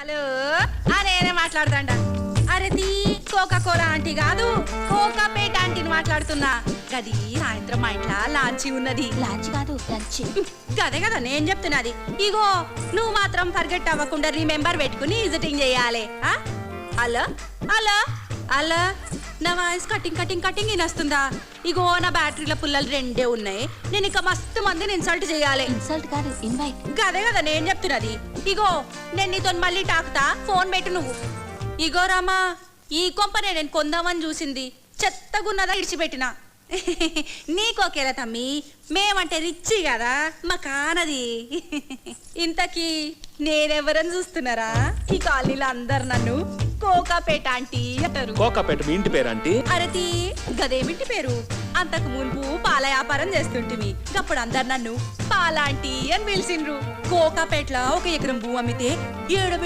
Hello నేనే మాట్లాడతాండ. అరే తీ కోకా కోలా ఆంటీ కాదు, కోకాపేట ఆంటీని మాట్లాడుతున్నా. గది సాయంత్రం మా ఇంట్లో లాంచి ఉన్నది. లాంచ్ కాదు లంచ్. గదే కదా నేను చెప్తున్నది. ఇగో నువ్వు మాత్రం ఫర్గెట్ అవ్వకుండా రిమెంబర్ పెట్టుకుని విజిటింగ్ చేయాలి. హలో హలో హలో, నా వాయిస్ కటింగ్ కటింగ్ కటింగ్ వినొస్తుందా? ఇగో నా బ్యాటరీల పుల్లలు 2 ఉన్నాయి. నేను ఇక మస్తు మందిని ఇన్సల్ట్ చేయాలి. ఇన్సల్ట్ కాదు ఇన్వైట్. గదే కదా నేను చెప్తున్నది. ఇగో నేను నీతో మళ్ళీ టాకుతా, ఫోన్ పెట్టు నువ్వు. ఇగో రామా, ఈ కొంపనే నేను కొందామని చూసింది, చెత్తగున్నదా ఇడిచిపెట్టినా. నీకోకేలా తమ్మి, మేమంటే రిచ్చి కదా మా కానది. ఇంతకీ నేనెవరని చూస్తున్నారా? ఈ కాలనీలో అందరు నన్ను కోకాపేట ఆంటీ అంటారు. కోకాపేట మీ ఇంటి పేరు ఆంటీ? అరతి గదేమింటి పేరు. అంతకు మున్పు పాల వ్యాపారం చేస్తుంటిమి. అప్పుడు అందరు నన్ను పాలాంటీ అని పిలిచిండ్రు. కోకాపేటలో 1 ఎకరం భూ అమ్మితే 7